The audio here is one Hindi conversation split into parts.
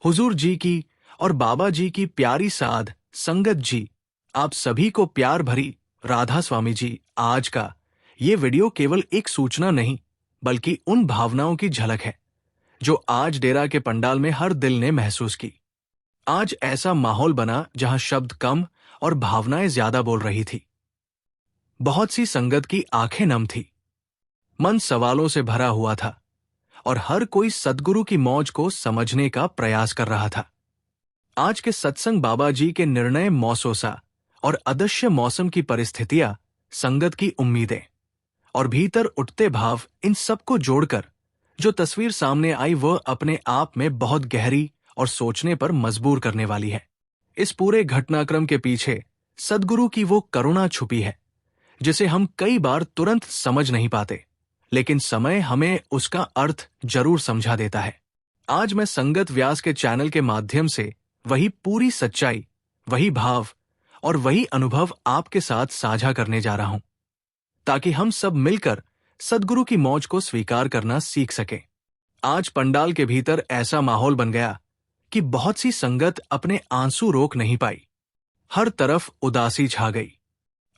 हुजूर जी की और बाबा जी की प्यारी साध संगत जी, आप सभी को प्यार भरी राधा स्वामी जी। आज का ये वीडियो केवल एक सूचना नहीं बल्कि उन भावनाओं की झलक है जो आज डेरा के पंडाल में हर दिल ने महसूस की। आज ऐसा माहौल बना जहां शब्द कम और भावनाएं ज्यादा बोल रही थी। बहुत सी संगत की आंखें नम थी, मन सवालों से भरा हुआ था और हर कोई सद्गुरु की मौज को समझने का प्रयास कर रहा था। आज के सत्संग बाबा जी के निर्णय, मौसोसा और अदृश्य मौसम की परिस्थितियां, संगत की उम्मीदें और भीतर उठते भाव, इन सबको जोड़कर जो तस्वीर सामने आई वह अपने आप में बहुत गहरी और सोचने पर मजबूर करने वाली है। इस पूरे घटनाक्रम के पीछे सद्गुरु की वो करुणा छुपी है जिसे हम कई बार तुरंत समझ नहीं पाते, लेकिन समय हमें उसका अर्थ जरूर समझा देता है। आज मैं संगत व्यास के चैनल के माध्यम से वही पूरी सच्चाई, वही भाव और वही अनुभव आपके साथ साझा करने जा रहा हूं, ताकि हम सब मिलकर सद्गुरु की मौज को स्वीकार करना सीख सकें। आज पंडाल के भीतर ऐसा माहौल बन गया कि बहुत सी संगत अपने आंसू रोक नहीं पाई। हर तरफ उदासी छा गई,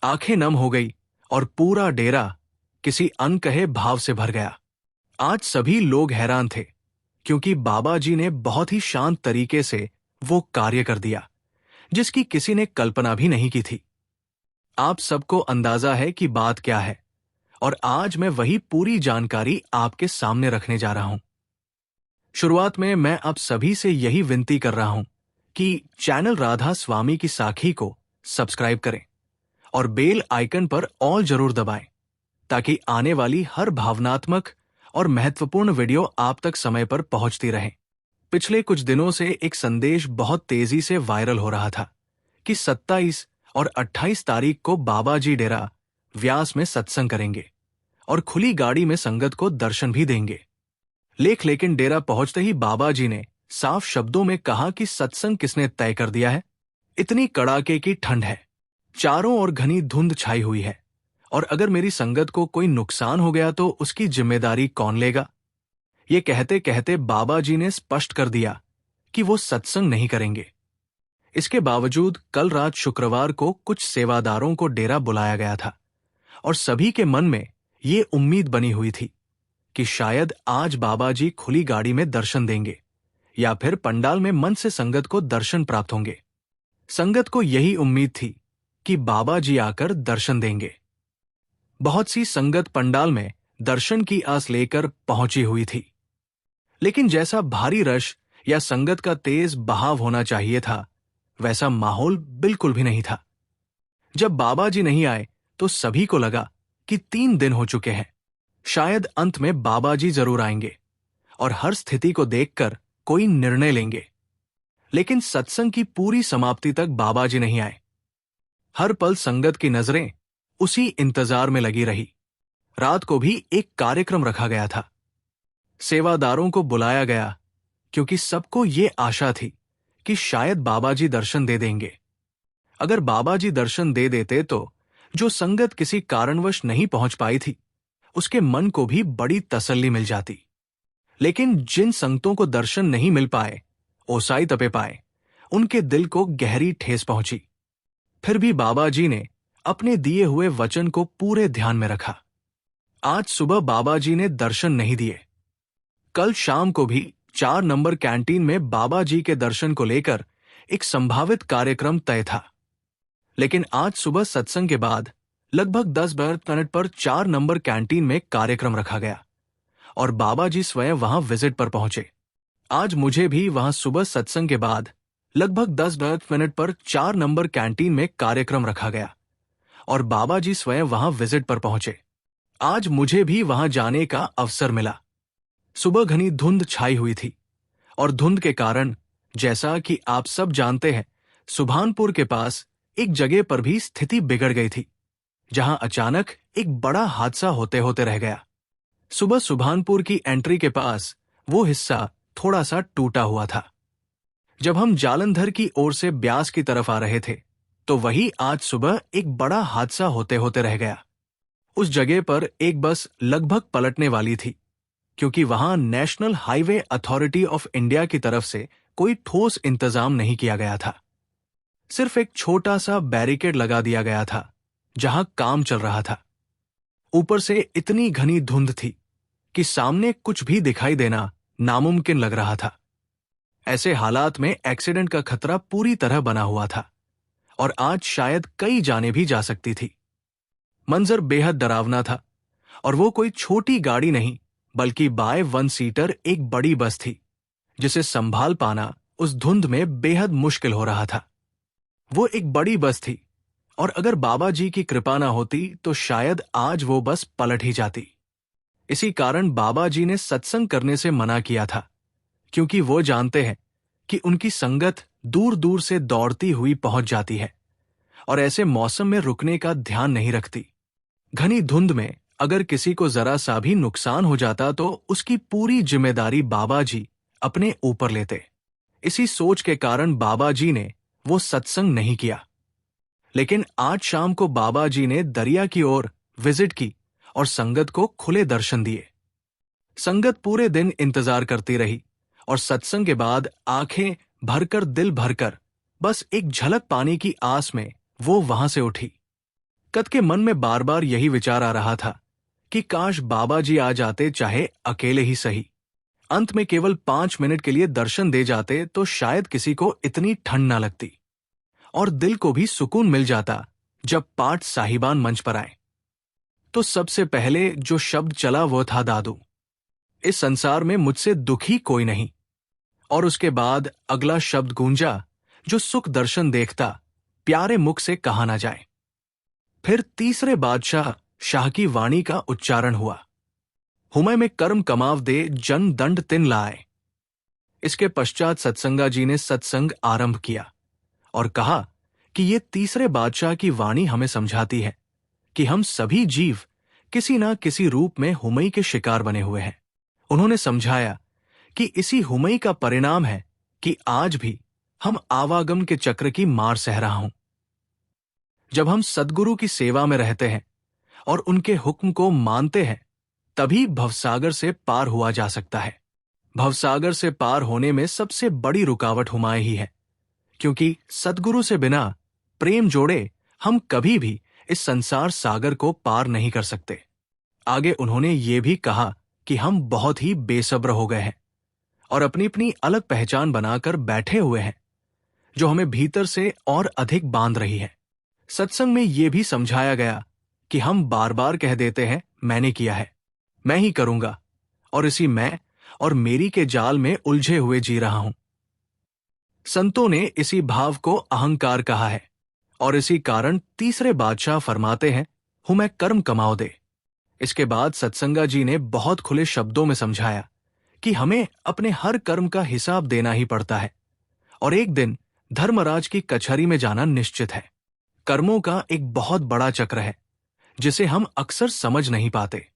आंखें नम हो गई और पूरा डेरा किसी अनकहे भाव से भर गया। आज सभी लोग हैरान थे क्योंकि बाबा जी ने बहुत ही शांत तरीके से वो कार्य कर दिया जिसकी किसी ने कल्पना भी नहीं की थी। आप सबको अंदाजा है कि बात क्या है और आज मैं वही पूरी जानकारी आपके सामने रखने जा रहा हूं। शुरुआत में मैं आप सभी से यही विनती कर रहा हूं कि चैनल राधा स्वामी की साखी को सब्सक्राइब करें और बेल आइकन पर ऑल जरूर दबाएं, ताकि आने वाली हर भावनात्मक और महत्वपूर्ण वीडियो आप तक समय पर पहुंचती रहे। पिछले कुछ दिनों से एक संदेश बहुत तेजी से वायरल हो रहा था कि 27 और 28 तारीख को बाबा जी डेरा व्यास में सत्संग करेंगे और खुली गाड़ी में संगत को दर्शन भी देंगे। लेकिन डेरा पहुंचते ही बाबा जी ने साफ शब्दों में कहा कि सत्संग किसने तय कर दिया है। इतनी कड़ाके की ठंड है, चारों ओर घनी धुंध छाई हुई है और अगर मेरी संगत को कोई नुकसान हो गया तो उसकी जिम्मेदारी कौन लेगा। ये कहते कहते बाबा जी ने स्पष्ट कर दिया कि वो सत्संग नहीं करेंगे। इसके बावजूद कल रात शुक्रवार को कुछ सेवादारों को डेरा बुलाया गया था और सभी के मन में ये उम्मीद बनी हुई थी कि शायद आज बाबा जी खुली गाड़ी में दर्शन देंगे या फिर पंडाल में मन से संगत को दर्शन प्राप्त होंगे। संगत को यही उम्मीद थी कि बाबा जी आकर दर्शन देंगे। बहुत सी संगत पंडाल में दर्शन की आस लेकर पहुंची हुई थी, लेकिन जैसा भारी रश या संगत का तेज बहाव होना चाहिए था वैसा माहौल बिल्कुल भी नहीं था। जब बाबा जी नहीं आए तो सभी को लगा कि 3 दिन हो चुके हैं, शायद अंत में बाबा जी जरूर आएंगे और हर स्थिति को देखकर कोई निर्णय लेंगे। लेकिन सत्संग की पूरी समाप्ति तक बाबा जी नहीं आए। हर पल संगत की नजरें उसी इंतजार में लगी रही। रात को भी एक कार्यक्रम रखा गया था। सेवादारों को बुलाया गया क्योंकि सबको ये आशा थी कि शायद बाबा जी दर्शन दे देंगे। अगर बाबा जी दर्शन दे देते तो जो संगत किसी कारणवश नहीं पहुंच पाई थी उसके मन को भी बड़ी तसल्ली मिल जाती। लेकिन जिन संगतों को दर्शन नहीं मिल पाए, ओसाई तपे पाए, उनके दिल को गहरी ठेस पहुंची। फिर भी बाबा जी ने अपने दिए हुए वचन को पूरे ध्यान में रखा। आज सुबह बाबा जी ने दर्शन नहीं दिए। कल शाम को भी 4 नंबर कैंटीन में बाबा जी के दर्शन को लेकर एक संभावित कार्यक्रम तय था, लेकिन आज सुबह सत्संग के बाद लगभग 10 मिनट पर 4 नंबर कैंटीन में कार्यक्रम रखा गया और बाबा जी स्वयं वहां विजिट पर पहुंचे। आज मुझे भी वहां सुबह सत्संग के बाद लगभग 10 मिनट पर 4 नंबर कैंटीन में कार्यक्रम रखा गया और बाबा जी स्वयं वहां विजिट पर पहुंचे। आज मुझे भी वहां जाने का अवसर मिला। सुबह घनी धुंध छाई हुई थी और धुंध के कारण, जैसा कि आप सब जानते हैं, सुभानपुर के पास एक जगह पर भी स्थिति बिगड़ गई थी, जहां अचानक एक बड़ा हादसा होते होते रह गया। सुबह सुभानपुर की एंट्री के पास वो हिस्सा थोड़ा सा टूटा हुआ था। जब हम जालंधर की ओर से ब्यास की तरफ आ रहे थे तो वही आज सुबह एक बड़ा हादसा होते होते रह गया। उस जगह पर एक बस लगभग पलटने वाली थी, क्योंकि वहां national highway authority of India की तरफ से कोई ठोस इंतजाम नहीं किया गया था। सिर्फ एक छोटा सा बैरिकेड लगा दिया गया था जहां काम चल रहा था। ऊपर से इतनी घनी धुंध थी कि सामने कुछ भी दिखाई देना नामुमकिन लग रहा था। ऐसे हालात में एक्सीडेंट का खतरा पूरी तरह बना हुआ था और आज शायद कई जानें भी जा सकती थी। मंजर बेहद डरावना था और वो कोई छोटी गाड़ी नहीं बल्कि बाय वन सीटर एक बड़ी बस थी जिसे संभाल पाना उस धुंध में बेहद मुश्किल हो रहा था। वो एक बड़ी बस थी और अगर बाबा जी की कृपा ना होती तो शायद आज वो बस पलट ही जाती। इसी कारण बाबा जी ने सत्संग करने से मना किया था, क्योंकि वो जानते हैं कि उनकी संगत दूर दूर से दौड़ती हुई पहुंच जाती है और ऐसे मौसम में रुकने का ध्यान नहीं रखती। घनी धुंध में अगर किसी को जरा सा भी नुकसान हो जाता तो उसकी पूरी जिम्मेदारी बाबा जी अपने ऊपर लेते। इसी सोच के कारण बाबा जी ने वो सत्संग नहीं किया। लेकिन आज शाम को बाबा जी ने दरिया की ओर विजिट की और संगत को खुले दर्शन दिए। संगत पूरे दिन इंतजार करती रही और सत्संग के बाद आंखें भरकर दिल भरकर बस एक झलक पाने की आस में वो वहां से उठी। कत के मन में बार बार यही विचार आ रहा था कि काश बाबा जी आ जाते, चाहे अकेले ही सही। अंत में केवल 5 मिनट के लिए दर्शन दे जाते तो शायद किसी को इतनी ठंड ना लगती और दिल को भी सुकून मिल जाता जब पाठ साहिबान मंच पर आए। तो सबसे पहले जो शब्द चला वो था दादू, इस संसार में मुझसे दुखी कोई नहीं। और उसके बाद अगला शब्द गूंजा जो सुख दर्शन देखता प्यारे मुख से कहा ना जाए। फिर तीसरे बादशाह शाह की वाणी का उच्चारण हुआ, हुमै में कर्म कमाव दे जन दंड तिन लाए। इसके पश्चात सत्संगा जी ने सत्संग आरंभ किया और कहा कि ये तीसरे बादशाह की वाणी हमें समझाती है कि हम सभी जीव किसी ना किसी रूप में हुमई के शिकार बने हुए हैं। उन्होंने समझाया कि इसी हुमई का परिणाम है कि आज भी हम आवागम के चक्र की मार सह रहा हूं। जब हम सद्गुरु की सेवा में रहते हैं और उनके हुक्म को मानते हैं तभी भवसागर से पार हुआ जा सकता है। भवसागर से पार होने में सबसे बड़ी रुकावट हुमाए ही है, क्योंकि सद्गुरु से बिना प्रेम जोड़े हम कभी भी इस संसार सागर को पार नहीं कर सकते। आगे उन्होंने ये भी कहा कि हम बहुत ही बेसब्र हो गए हैं और अपनी अपनी अलग पहचान बनाकर बैठे हुए हैं जो हमें भीतर से और अधिक बांध रही है। सत्संग में ये भी समझाया गया कि हम बार बार कह देते हैं मैंने किया है, मैं ही करूंगा, और इसी मैं और मेरी के जाल में उलझे हुए जी रहा हूं। संतों ने इसी भाव को अहंकार कहा है और इसी कारण तीसरे बादशाह फरमाते हैं हुमै कर्म कमाओ दे। इसके बाद सत्संगा जी ने बहुत खुले शब्दों में समझाया कि हमें अपने हर कर्म का हिसाब देना ही पड़ता है और एक दिन धर्मराज की कचहरी में जाना निश्चित है। कर्मों का एक बहुत बड़ा चक्र है जिसे हम अक्सर समझ नहीं पाते।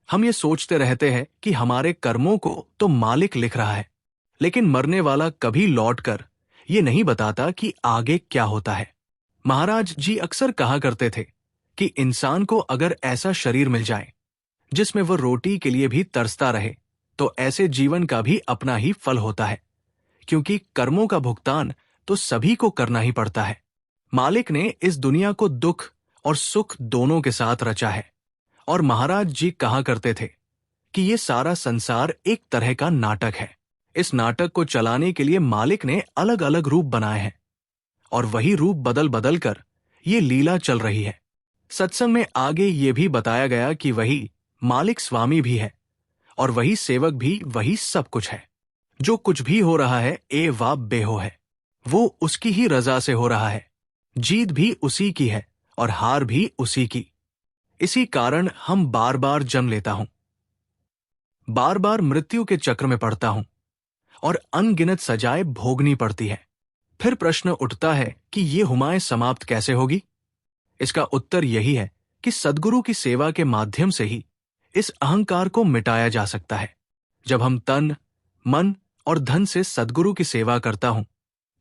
हम ये सोचते रहते हैं कि हमारे कर्मों को तो मालिक लिख रहा है, लेकिन मरने वाला कभी लौटकर ये नहीं बताता कि आगे क्या होता है। महाराज जी अक्सर कहा करते थे कि इंसान को अगर ऐसा शरीर मिल जाए जिसमें वह रोटी के लिए भी तरसता रहे तो ऐसे जीवन का भी अपना ही फल होता है, क्योंकि कर्मों का भुगतान तो सभी को करना ही पड़ता है। मालिक ने इस दुनिया को दुख और सुख दोनों के साथ रचा है और महाराज जी कहा करते थे कि ये सारा संसार एक तरह का नाटक है। इस नाटक को चलाने के लिए मालिक ने अलग अलग रूप बनाए हैं और वही रूप बदल बदल कर ये लीला चल रही है। सत्संग में आगे ये भी बताया गया कि वही मालिक स्वामी भी है और वही सेवक भी, वही सब कुछ है। जो कुछ भी हो रहा है ए वा बेहो है, वो उसकी ही रजा से हो रहा है। जीत भी उसी की है और हार भी उसी की। इसी कारण हम बार बार जन्म लेता हूं, बार बार मृत्यु के चक्र में पड़ता हूं और अनगिनत सजाएं भोगनी पड़ती है। फिर प्रश्न उठता है कि ये हुमाएं समाप्त कैसे होगी? इसका उत्तर यही है कि सद्गुरु की सेवा के माध्यम से ही इस अहंकार को मिटाया जा सकता है। जब हम तन, मन और धन से सद्गुरु की सेवा करता हूं,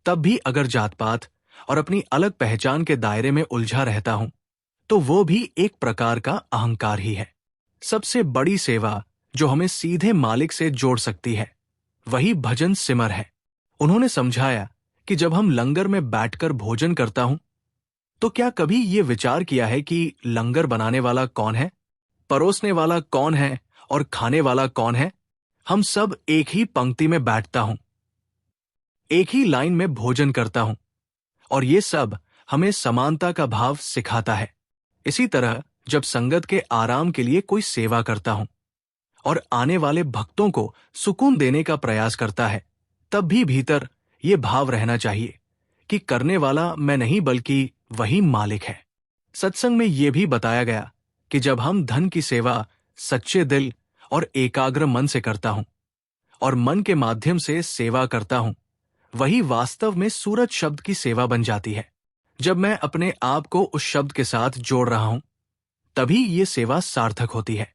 तब भी अगर जात पात और अपनी अलग पहचान के दायरे में उलझा रहता हूं, तो वो भी एक प्रकार का अहंकार ही है। सबसे बड़ी सेवा जो हमें सीधे मालिक से जोड़ सकती है, वही भजन सिमर है। उन्होंने समझाया कि जब हम लंगर में बैठकर भोजन करता हूं, तो क्या कभी ये विचार किया है कि लंगर बनाने वाला कौन है, परोसने वाला कौन है और खाने वाला कौन है? हम सब एक ही पंक्ति में बैठता हूं, एक ही लाइन में भोजन करता हूं, और ये सब हमें समानता का भाव सिखाता है। इसी तरह जब संगत के आराम के लिए कोई सेवा करता हूं और आने वाले भक्तों को सुकून देने का प्रयास करता है, तब भी भीतर ये भाव रहना चाहिए कि करने वाला मैं नहीं बल्कि वही मालिक है। सत्संग में ये भी बताया गया कि जब हम धन की सेवा सच्चे दिल और एकाग्र मन से करता हूं और मन के माध्यम से सेवा करता हूं, वही वास्तव में सूरज शब्द की सेवा बन जाती है। जब मैं अपने आप को उस शब्द के साथ जोड़ रहा हूं, तभी ये सेवा सार्थक होती है,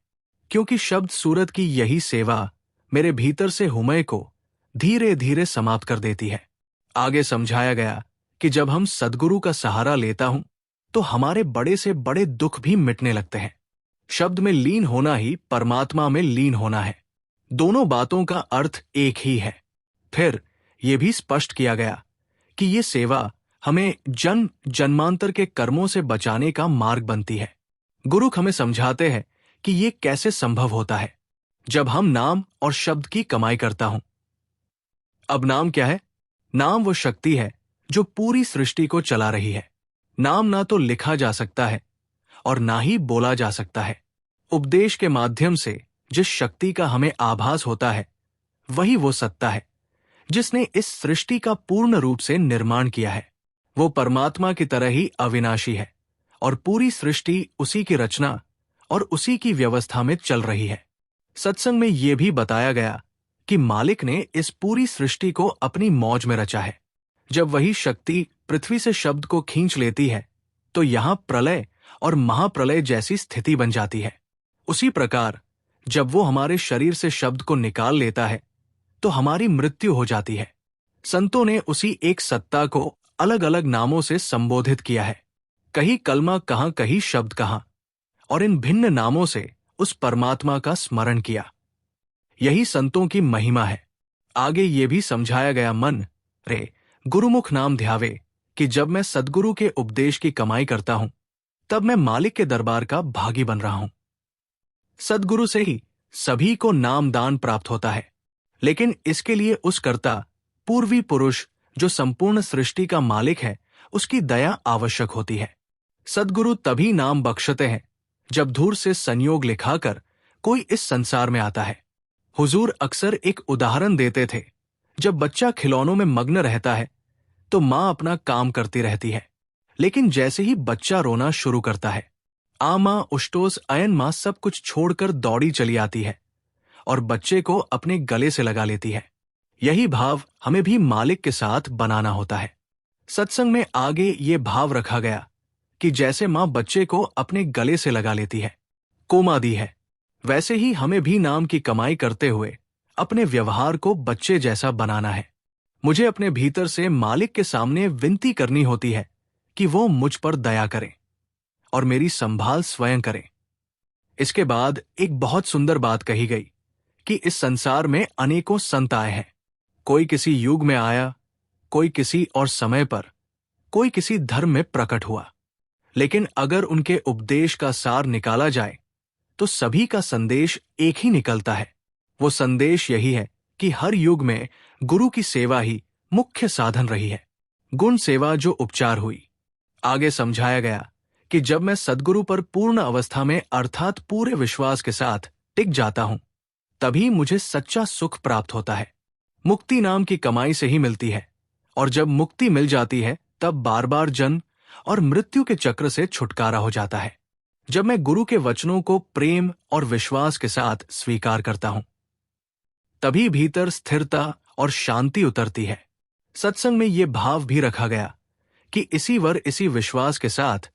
क्योंकि शब्द सूरत की यही सेवा मेरे भीतर से हुमय को धीरे धीरे समाप्त कर देती है। आगे समझाया गया कि जब हम सद्गुरु का सहारा लेता हूं, तो हमारे बड़े से बड़े दुख भी मिटने लगते हैं। शब्द में लीन होना ही परमात्मा में लीन होना है। दोनों बातों का अर्थ एक ही है। फिर यह भी स्पष्ट किया गया कि ये सेवा हमें जन्म जन्मांतर के कर्मों से बचाने का मार्ग बनती है। गुरु हमें समझाते हैं कि ये कैसे संभव होता है, जब हम नाम और शब्द की कमाई करता हूं। अब नाम क्या है? नाम वो शक्ति है जो पूरी सृष्टि को चला रही है। नाम ना तो लिखा जा सकता है और ना ही बोला जा सकता है। उपदेश के माध्यम से जिस शक्ति का हमें आभास होता है, वही वो सत्ता है जिसने इस सृष्टि का पूर्ण रूप से निर्माण किया है। वो परमात्मा की तरह ही अविनाशी है और पूरी सृष्टि उसी की रचना और उसी की व्यवस्था में चल रही है। सत्संग में यह भी बताया गया कि मालिक ने इस पूरी सृष्टि को अपनी मौज में रचा है। जब वही शक्ति पृथ्वी से शब्द को खींच लेती है, तो यहां प्रलय और महाप्रलय जैसी स्थिति बन जाती है। उसी प्रकार जब वो हमारे शरीर से शब्द को निकाल लेता है, तो हमारी मृत्यु हो जाती है। संतों ने उसी एक सत्ता को अलग अलग नामों से संबोधित किया है। कहीं कलमा कहां, कहीं शब्द कहां, और इन भिन्न नामों से उस परमात्मा का स्मरण किया। यही संतों की महिमा है। आगे ये भी समझाया गया, मन रे गुरुमुख नाम ध्यावे, कि जब मैं सद्गुरु के उपदेश की कमाई करता हूं, तब मैं मालिक के दरबार का भागी बन रहा हूं। सद्गुरु से ही सभी को नाम दान प्राप्त होता है, लेकिन इसके लिए उस कर्ता पूर्वी पुरुष जो संपूर्ण सृष्टि का मालिक है, उसकी दया आवश्यक होती है। सद्गुरु तभी नाम बख्शते हैं जब दूर से संयोग लिखाकर कोई इस संसार में आता है। हुजूर अक्सर एक उदाहरण देते थे, जब बच्चा खिलौनों में मग्न रहता है तो मां अपना काम करती रहती है, लेकिन जैसे ही बच्चा रोना शुरू करता है, आ मां उष्टोस अयन मां सब कुछ छोड़कर दौड़ी चली आती है और बच्चे को अपने गले से लगा लेती है। यही भाव हमें भी मालिक के साथ बनाना होता है। सत्संग में आगे ये भाव रखा गया कि जैसे मां बच्चे को अपने गले से लगा लेती है, कोमा दी है, वैसे ही हमें भी नाम की कमाई करते हुए अपने व्यवहार को बच्चे जैसा बनाना है। मुझे अपने भीतर से मालिक के सामने विनती करनी होती है कि वो मुझ पर दया करें और मेरी संभाल स्वयं करें। इसके बाद एक बहुत सुंदर बात कही गई कि इस संसार में अनेकों संत आए हैं। कोई किसी युग में आया, कोई किसी और समय पर, कोई किसी धर्म में प्रकट हुआ, लेकिन अगर उनके उपदेश का सार निकाला जाए तो सभी का संदेश एक ही निकलता है। वो संदेश यही है कि हर युग में गुरु की सेवा ही मुख्य साधन रही है। गुण सेवा जो उपचार हुई। आगे समझाया गया कि जब मैं सद्गुरु पर पूर्ण अवस्था में अर्थात पूरे विश्वास के साथ टिक जाता हूं, तभी मुझे सच्चा सुख प्राप्त होता है। मुक्ति नाम की कमाई से ही मिलती है, और जब मुक्ति मिल जाती है तब बार बार जन्म और मृत्यु के चक्र से छुटकारा हो जाता है। जब मैं गुरु के वचनों को प्रेम और विश्वास के साथ स्वीकार करता हूं, तभी भीतर स्थिरता और शांति उतरती है। सत्संग में ये भाव भी रखा गया कि इसी विश्वास के साथ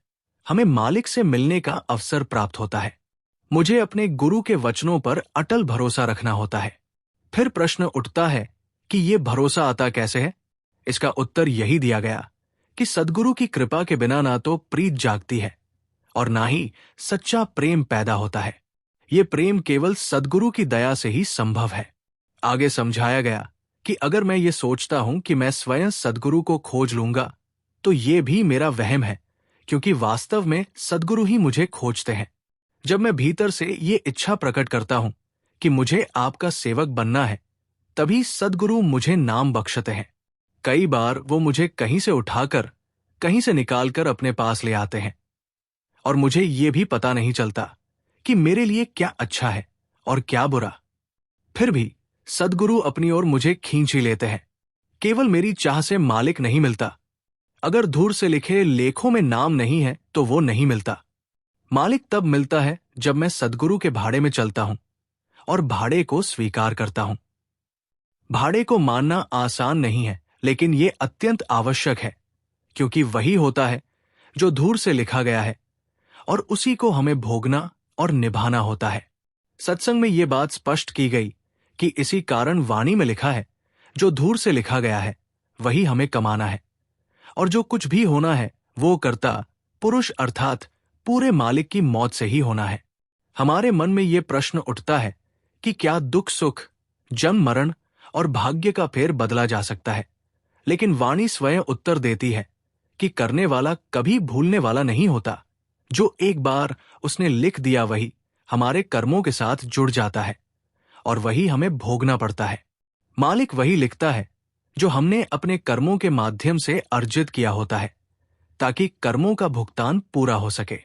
हमें मालिक से मिलने का अवसर प्राप्त होता है। मुझे अपने गुरु के वचनों पर अटल भरोसा रखना होता है। फिर प्रश्न उठता है कि ये भरोसा आता कैसे है? इसका उत्तर यही दिया गया कि सद्गुरु की कृपा के बिना ना तो प्रीत जागती है और ना ही सच्चा प्रेम पैदा होता है। ये प्रेम केवल सद्गुरु की दया से ही संभव है। आगे समझाया गया कि अगर मैं ये सोचता हूं कि मैं स्वयं सद्गुरु को खोज लूंगा, तो ये भी मेरा वहम है, क्योंकि वास्तव में सद्गुरु ही मुझे खोजते हैं। जब मैं भीतर से ये इच्छा प्रकट करता हूं कि मुझे आपका सेवक बनना है, तभी सद्गुरु मुझे नाम बख्शते हैं। कई बार वो मुझे कहीं से उठाकर, कहीं से निकालकर अपने पास ले आते हैं, और मुझे ये भी पता नहीं चलता कि मेरे लिए क्या अच्छा है और क्या बुरा। फिर भी सद्गुरु अपनी ओर मुझे खींच ही लेते हैं। केवल मेरी चाह से मालिक नहीं मिलता। अगर धूर से लिखे लेखों में नाम नहीं है तो वो नहीं मिलता। मालिक तब मिलता है जब मैं सद्गुरु के भाड़े में चलता हूं और भाड़े को स्वीकार करता हूं। भाड़े को मानना आसान नहीं है, लेकिन ये अत्यंत आवश्यक है, क्योंकि वही होता है जो धूर से लिखा गया है और उसी को हमें भोगना और निभाना होता है। सत्संग में ये बात स्पष्ट की गई कि इसी कारण वाणी में लिखा है, जो धूर से लिखा गया है वही हमें कमाना है, और जो कुछ भी होना है वो कर्ता पुरुष अर्थात पूरे मालिक की मौत से ही होना है। हमारे मन में ये प्रश्न उठता है कि क्या दुख सुख, जन्म मरण और भाग्य का फेर बदला जा सकता है? लेकिन वाणी स्वयं उत्तर देती है कि करने वाला कभी भूलने वाला नहीं होता। जो एक बार उसने लिख दिया वही हमारे कर्मों के साथ जुड़ जाता है और वही हमें भोगना पड़ता है। मालिक वही लिखता है जो हमने अपने कर्मों के माध्यम से अर्जित किया होता है, ताकि कर्मों का भुगतान पूरा हो सके।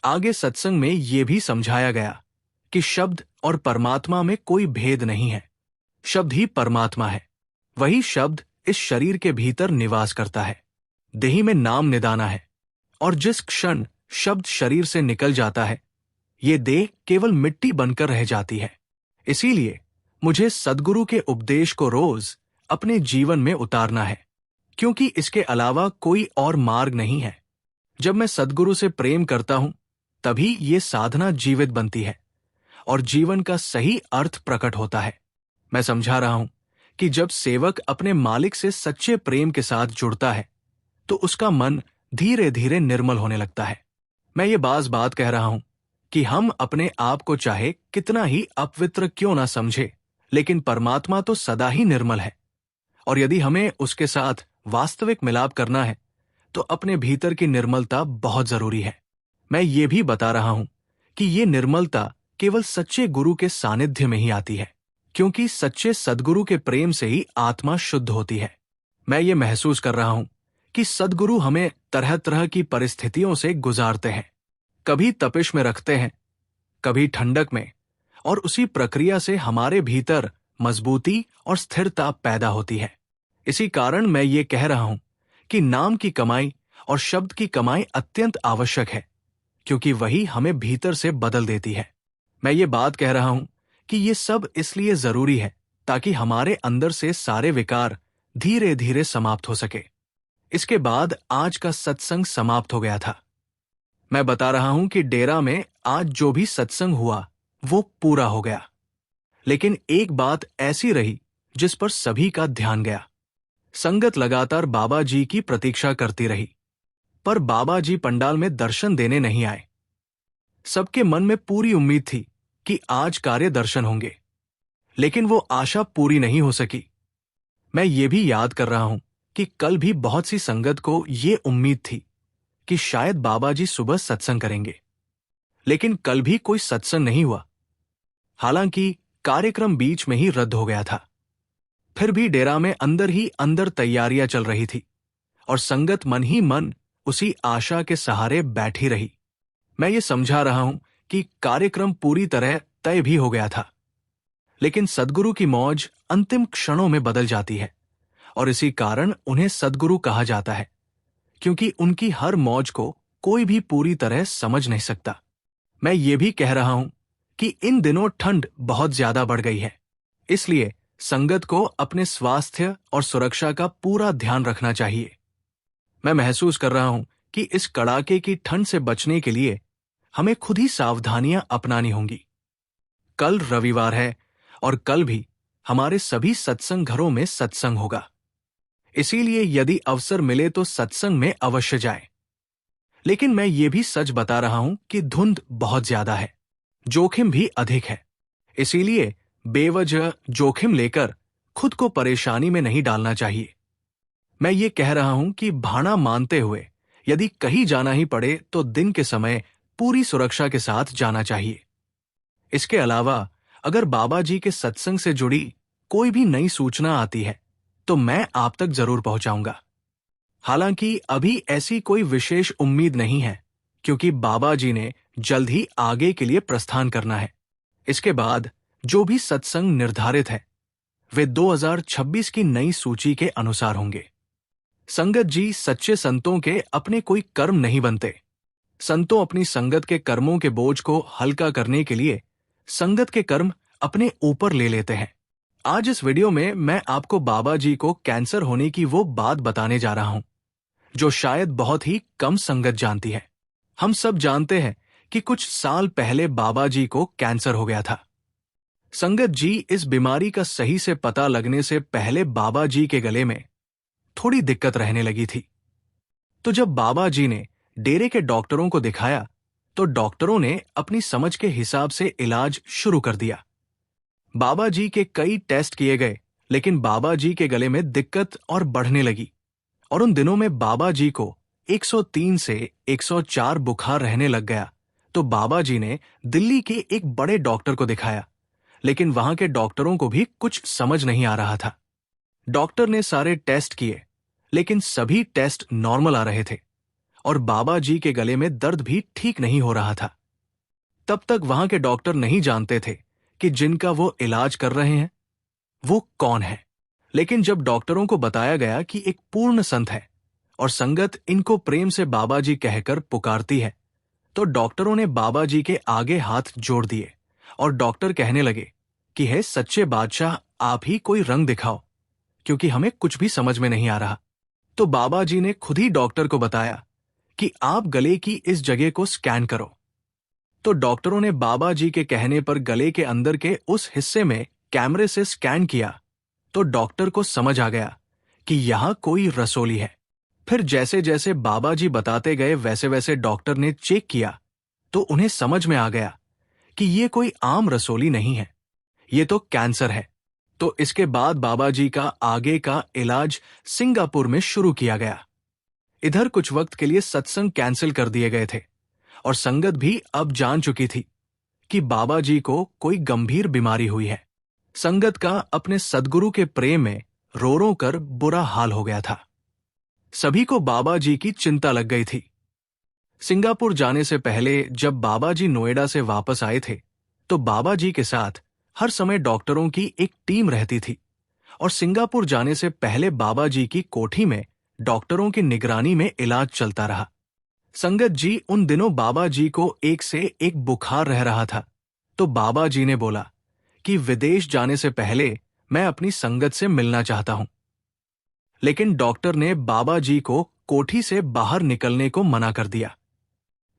आगे सत्संग में ये भी समझाया गया कि शब्द और परमात्मा में कोई भेद नहीं है। शब्द ही परमात्मा है। वही शब्द इस शरीर के भीतर निवास करता है। देही में नाम निदाना है, और जिस क्षण शब्द शरीर से निकल जाता है, ये देह केवल मिट्टी बनकर रह जाती है। इसीलिए मुझे सद्गुरु के उपदेश को रोज अपने जीवन में उतारना है, क्योंकि इसके अलावा कोई और मार्ग नहीं है। जब मैं सद्गुरु से प्रेम करता हूं, तभी ये साधना जीवित बनती है और जीवन का सही अर्थ प्रकट होता है। मैं समझा रहा हूं कि जब सेवक अपने मालिक से सच्चे प्रेम के साथ जुड़ता है, तो उसका मन धीरे धीरे निर्मल होने लगता है। मैं ये बात कह रहा हूं कि हम अपने आप को चाहे कितना ही अपवित्र क्यों ना समझे, लेकिन परमात्मा तो सदा ही निर्मल है, और यदि हमें उसके साथ वास्तविक मिलाप करना है तो अपने भीतर की निर्मलता बहुत जरूरी है। मैं ये भी बता रहा हूं कि ये निर्मलता केवल सच्चे गुरु के सानिध्य में ही आती है, क्योंकि सच्चे सद्गुरु के प्रेम से ही आत्मा शुद्ध होती है। मैं ये महसूस कर रहा हूं कि सद्गुरु हमें तरह तरह की परिस्थितियों से गुजारते हैं। कभी तपिश में रखते हैं, कभी ठंडक में, और उसी प्रक्रिया से हमारे भीतर मजबूती और स्थिरता पैदा होती है। इसी कारण मैं ये कह रहा हूं कि नाम की कमाई और शब्द की कमाई अत्यंत आवश्यक है, क्योंकि वही हमें भीतर से बदल देती है। मैं ये बात कह रहा हूं कि ये सब इसलिए जरूरी है ताकि हमारे अंदर से सारे विकार धीरे धीरे समाप्त हो सके। इसके बाद आज का सत्संग समाप्त हो गया था। मैं बता रहा हूं कि डेरा में आज जो भी सत्संग हुआ वो पूरा हो गया, लेकिन एक बात ऐसी रही जिस पर सभी का ध्यान गया। संगत लगातार बाबा जी की प्रतीक्षा करती रही, पर बाबा जी पंडाल में दर्शन देने नहीं आए। सबके मन में पूरी उम्मीद थी कि आज कार्य दर्शन होंगे, लेकिन वो आशा पूरी नहीं हो सकी। मैं ये भी याद कर रहा हूं कि कल भी बहुत सी संगत को ये उम्मीद थी कि शायद बाबा जी सुबह सत्संग करेंगे, लेकिन कल भी कोई सत्संग नहीं हुआ। हालांकि कार्यक्रम बीच में ही रद्द हो गया था। फिर भी डेरा में अंदर ही अंदर तैयारियां चल रही थी, और संगत मन ही मन उसी आशा के सहारे बैठी रही। मैं ये समझा रहा हूं कि कार्यक्रम पूरी तरह तय भी हो गया था, लेकिन सद्गुरु की मौज अंतिम क्षणों में बदल जाती है, और इसी कारण उन्हें सद्गुरु कहा जाता है, क्योंकि उनकी हर मौज को कोई भी पूरी तरह समझ नहीं सकता। मैं ये भी कह रहा हूं कि इन दिनों ठंड बहुत ज्यादा बढ़ गई है, इसलिए संगत को अपने स्वास्थ्य और सुरक्षा का पूरा ध्यान रखना चाहिए। मैं महसूस कर रहा हूं कि इस कड़ाके की ठंड से बचने के लिए हमें खुद ही सावधानियां अपनानी होंगी। कल रविवार है, और कल भी हमारे सभी सत्संग घरों में सत्संग होगा। इसीलिए यदि अवसर मिले तो सत्संग में अवश्य जाएं। लेकिन मैं ये भी सच बता रहा हूं कि धुंध बहुत ज्यादा है, जोखिम भी अधिक है। इसीलिए बेवजह जोखिम लेकर खुद को परेशानी में नहीं डालना चाहिए। मैं ये कह रहा हूं कि भाना मानते हुए यदि कहीं जाना ही पड़े तो दिन के समय पूरी सुरक्षा के साथ जाना चाहिए। इसके अलावा अगर बाबा जी के सत्संग से जुड़ी कोई भी नई सूचना आती है तो मैं आप तक जरूर पहुंचाऊंगा। हालांकि अभी ऐसी कोई विशेष उम्मीद नहीं है, क्योंकि बाबा जी ने जल्द ही आगे के लिए प्रस्थान करना है। इसके बाद जो भी सत्संग निर्धारित है वे 2026 की नई सूची के अनुसार होंगे। संगत जी, सच्चे संतों के अपने कोई कर्म नहीं बनते। संतों अपनी संगत के कर्मों के बोझ को हल्का करने के लिए संगत के कर्म अपने ऊपर ले लेते हैं। आज इस वीडियो में मैं आपको बाबा जी को कैंसर होने की वो बात बताने जा रहा हूं जो शायद बहुत ही कम संगत जानती है। हम सब जानते हैं कि कुछ साल पहले बाबा जी को कैंसर हो गया था। संगत जी, इस बीमारी का सही से पता लगने से पहले बाबा जी के गले में थोड़ी दिक्कत रहने लगी थी। तो जब बाबा जी ने डेरे के डॉक्टरों को दिखाया तो डॉक्टरों ने अपनी समझ के हिसाब से इलाज शुरू कर दिया। बाबा जी के कई टेस्ट किए गए, लेकिन बाबा जी के गले में दिक्कत और बढ़ने लगी और उन दिनों में बाबा जी को 103 से 104 बुखार रहने लग गया। तो बाबा जी ने दिल्ली के एक बड़े डॉक्टर को दिखाया, लेकिन वहां के डॉक्टरों को भी कुछ समझ नहीं आ रहा था। डॉक्टर ने सारे टेस्ट किए, लेकिन सभी टेस्ट नॉर्मल आ रहे थे और बाबा जी के गले में दर्द भी ठीक नहीं हो रहा था। तब तक वहां के डॉक्टर नहीं जानते थे कि जिनका वो इलाज कर रहे हैं वो कौन है। लेकिन जब डॉक्टरों को बताया गया कि एक पूर्ण संत है और संगत इनको प्रेम से बाबा जी कहकर पुकारती है, तो डॉक्टरों ने बाबा जी के आगे हाथ जोड़ दिए और डॉक्टर कहने लगे कि हे सच्चे बादशाह, आप ही कोई रंग दिखाओ, क्योंकि हमें कुछ भी समझ में नहीं आ रहा। तो बाबा जी ने खुद ही डॉक्टर को बताया कि आप गले की इस जगह को स्कैन करो। तो डॉक्टरों ने बाबा जी के कहने पर गले के अंदर के उस हिस्से में कैमरे से स्कैन किया तो डॉक्टर को समझ आ गया कि यहां कोई रसोली है। फिर जैसे जैसे बाबा जी बताते गए वैसे वैसे डॉक्टर ने चेक किया तो उन्हें समझ में आ गया कि ये कोई आम रसोली नहीं है, ये तो कैंसर है। तो इसके बाद बाबा जी का आगे का इलाज सिंगापुर में शुरू किया गया। इधर कुछ वक्त के लिए सत्संग कैंसिल कर दिए गए थे और संगत भी अब जान चुकी थी कि बाबा जी को कोई गंभीर बीमारी हुई है। संगत का अपने सद्गुरु के प्रेम में रो रो कर बुरा हाल हो गया था। सभी को बाबा जी की चिंता लग गई थी। सिंगापुर जाने से पहले जब बाबा जी नोएडा से वापस आए थे तो बाबा जी के साथ हर समय डॉक्टरों की एक टीम रहती थी और सिंगापुर जाने से पहले बाबा जी की कोठी में डॉक्टरों की निगरानी में इलाज चलता रहा। संगत जी, उन दिनों बाबा जी को एक से एक बुखार रह रहा था। तो बाबा जी ने बोला कि विदेश जाने से पहले मैं अपनी संगत से मिलना चाहता हूं। लेकिन डॉक्टर ने बाबा जी को कोठी से बाहर निकलने को मना कर दिया।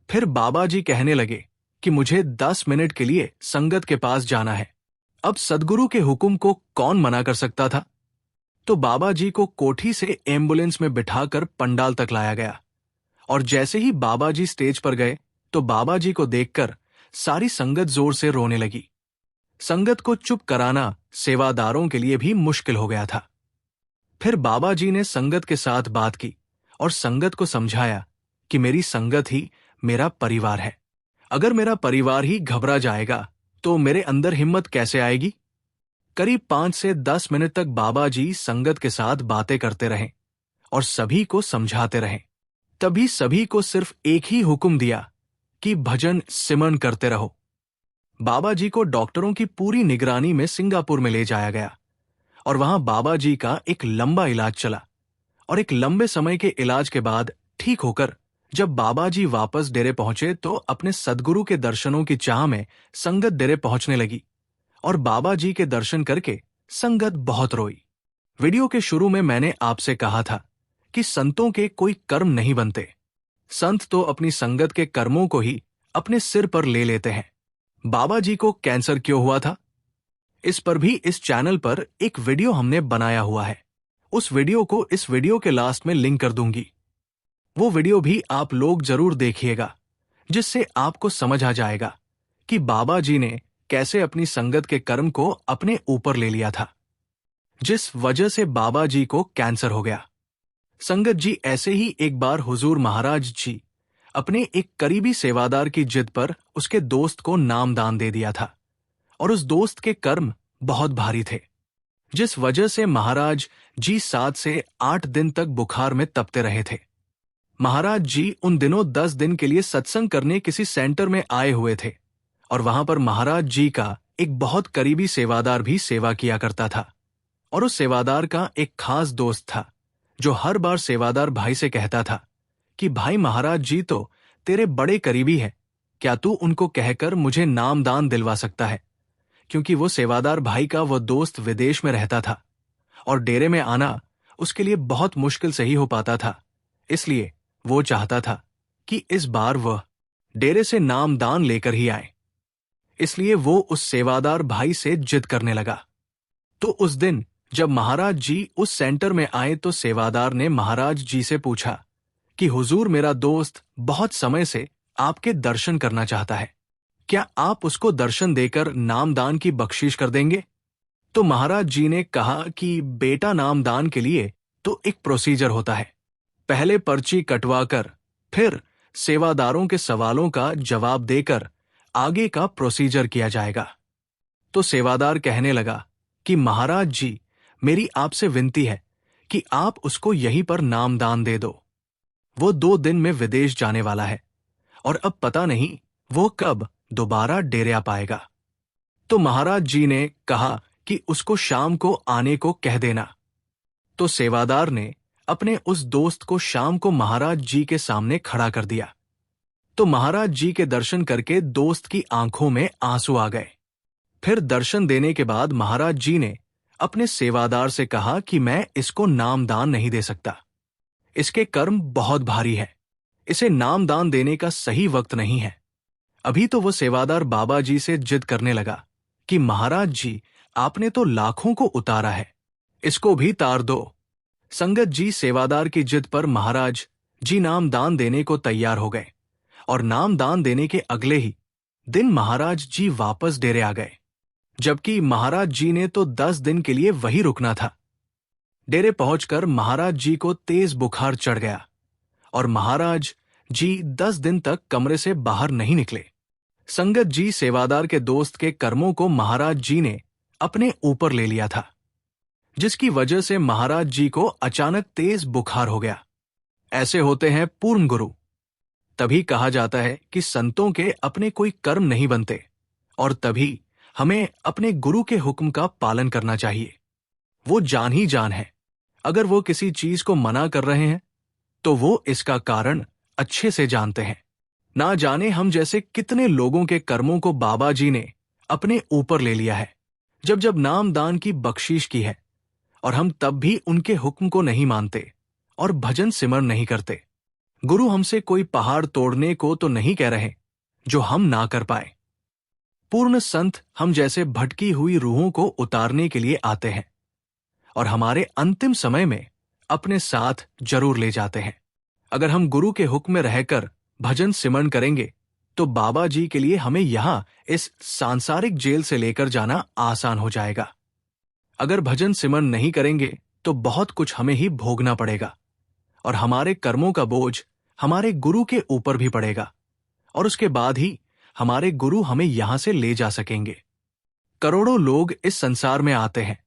फिर बाबा जी कहने लगे कि मुझे 10 मिनट के लिए संगत के पास जाना है। अब सद्गुरु के हुक्म को कौन मना कर सकता था। तो बाबा जी को कोठी से एम्बुलेंस में बिठाकर पंडाल तक लाया गया और जैसे ही बाबा जी स्टेज पर गए तो बाबा जी को देखकर सारी संगत जोर से रोने लगी। संगत को चुप कराना सेवादारों के लिए भी मुश्किल हो गया था। फिर बाबा जी ने संगत के साथ बात की और संगत को समझाया कि मेरी संगत ही मेरा परिवार है। अगर मेरा परिवार ही घबरा जाएगा तो मेरे अंदर हिम्मत कैसे आएगी। करीब 5 से 10 मिनट तक बाबा जी संगत के साथ बातें करते रहे और सभी को समझाते रहे। तभी सभी को सिर्फ एक ही हुक्म दिया कि भजन सिमरन करते रहो। बाबा जी को डॉक्टरों की पूरी निगरानी में सिंगापुर में ले जाया गया और वहां बाबा जी का एक लंबा इलाज चला और एक लंबे समय के इलाज के बाद ठीक होकर जब बाबा जी वापस डेरे पहुंचे तो अपने सद्गुरु के दर्शनों की चाह में संगत डेरे पहुंचने लगी और बाबा जी के दर्शन करके संगत बहुत रोई। वीडियो के शुरू में मैंने आपसे कहा था कि संतों के कोई कर्म नहीं बनते। संत तो अपनी संगत के कर्मों को ही अपने सिर पर ले लेते हैं। बाबा जी को कैंसर क्यों हुआ था, इस पर भी इस चैनल पर एक वीडियो हमने बनाया हुआ है। उस वीडियो को इस वीडियो के लास्ट में लिंक कर दूंगी। वो वीडियो भी आप लोग जरूर देखिएगा, जिससे आपको समझ आ जाएगा कि बाबा जी ने कैसे अपनी संगत के कर्म को अपने ऊपर ले लिया था। जिस वजह से बाबा जी को कैंसर हो गया। संगत जी ऐसे ही एक बार हुजूर महाराज जी अपने एक करीबी सेवादार की जिद पर उसके दोस्त को नामदान दे दिया था, और उस दोस्त के कर्म बहुत भारी थे, जिस वजह से महाराज जी 7 से 8 दिन तक बुखार में तपते रहे थे। महाराज जी उन दिनों 10 दिन के लिए सत्संग करने किसी सेंटर में आए हुए थे, और वहां पर महाराज जी का एक बहुत करीबी सेवादार भी सेवा किया करता था। और उस सेवादार का एक खास दोस्त था, जो हर बार सेवादार भाई से कहता था कि भाई महाराज जी तो तेरे बड़े करीबी है, क्या तू उनको कहकर मुझे नामदान दिलवा सकता है? क्योंकि वो सेवादार भाई का वो दोस्त विदेश में रहता था और डेरे में आना उसके लिए बहुत मुश्किल से ही हो पाता था। इसलिए वो चाहता था कि इस बार वह डेरे से नामदान लेकर ही आए। इसलिए वो उस सेवादार भाई से जिद करने लगा। तो उस दिन जब महाराज जी उस सेंटर में आए तो सेवादार ने महाराज जी से पूछा कि हुजूर, मेरा दोस्त बहुत समय से आपके दर्शन करना चाहता है, क्या आप उसको दर्शन देकर नामदान की बख्शीश कर देंगे? तो महाराज जी ने कहा कि बेटा, नामदान के लिए तो एक प्रोसीजर होता है। पहले पर्ची कटवाकर फिर सेवादारों के सवालों का जवाब देकर आगे का प्रोसीजर किया जाएगा। तो सेवादार कहने लगा कि महाराज जी, मेरी आपसे विनती है कि आप उसको यहीं पर नामदान दे दो। वो 2 दिन में विदेश जाने वाला है और अब पता नहीं वो कब दोबारा डेरे आ पाएगा। तो महाराज जी ने कहा कि उसको शाम को आने को कह देना। तो सेवादार ने अपने उस दोस्त को शाम को महाराज जी के सामने खड़ा कर दिया। तो महाराज जी के दर्शन करके दोस्त की आंखों में आंसू आ गए। फिर दर्शन देने के बाद महाराज जी ने अपने सेवादार से कहा कि मैं इसको नामदान नहीं दे सकता, इसके कर्म बहुत भारी है, इसे नामदान देने का सही वक्त नहीं है। अभी तो वो सेवादार बाबा जी से जिद करने लगा कि महाराज जी, आपने तो लाखों को उतारा है, इसको भी तार दो। संगत जी, सेवादार की जिद पर महाराज जी नामदान देने को तैयार हो गए, और नामदान देने के अगले ही दिन महाराज जी वापस डेरे आ गए, जबकि महाराज जी ने तो 10 दिन के लिए वहीं रुकना था। डेरे पहुंचकर महाराज जी को तेज बुखार चढ़ गया और महाराज जी 10 दिन तक कमरे से बाहर नहीं निकले। संगत जी, सेवादार के दोस्त के कर्मों को महाराज जी ने अपने ऊपर ले लिया था, जिसकी वजह से महाराज जी को अचानक तेज बुखार हो गया। ऐसे होते हैं पूर्ण गुरु। तभी कहा जाता है कि संतों के अपने कोई कर्म नहीं बनते, और तभी हमें अपने गुरु के हुक्म का पालन करना चाहिए। वो जान ही जान है, अगर वो किसी चीज को मना कर रहे हैं तो वो इसका कारण अच्छे से जानते हैं। ना जाने हम जैसे कितने लोगों के कर्मों को बाबा जी ने अपने ऊपर ले लिया है, जब जब नामदान की बख्शीश की है, और हम तब भी उनके हुक्म को नहीं मानते और भजन सिमरन नहीं करते। गुरु हमसे कोई पहाड़ तोड़ने को तो नहीं कह रहे जो हम ना कर पाए। पूर्ण संत हम जैसे भटकी हुई रूहों को उतारने के लिए आते हैं और हमारे अंतिम समय में अपने साथ जरूर ले जाते हैं। अगर हम गुरु के हुक्म में रहकर भजन सिमरन करेंगे तो बाबा जी के लिए हमें यहां इस सांसारिक जेल से लेकर जाना आसान हो जाएगा। अगर भजन सिमरन नहीं करेंगे तो बहुत कुछ हमें ही भोगना पड़ेगा, और हमारे कर्मों का बोझ हमारे गुरु के ऊपर भी पड़ेगा, और उसके बाद ही हमारे गुरु हमें यहां से ले जा सकेंगे। करोड़ों लोग इस संसार में आते हैं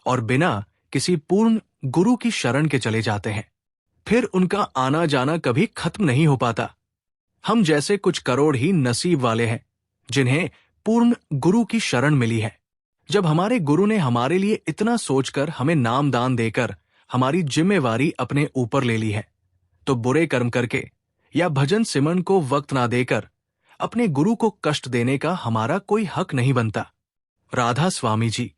और बिना किसी पूर्ण गुरु की शरण के चले जाते हैं, फिर उनका आना जाना कभी खत्म नहीं हो पाता। हम जैसे कुछ करोड़ ही नसीब वाले हैं जिन्हें पूर्ण गुरु की शरण मिली है। जब हमारे गुरु ने हमारे लिए इतना सोचकर हमें नामदान देकर हमारी जिम्मेवारी अपने ऊपर ले ली है, तो बुरे कर्म करके या भजन सिमरन को वक्त ना देकर अपने गुरु को कष्ट देने का हमारा कोई हक नहीं बनता। राधा स्वामी जी।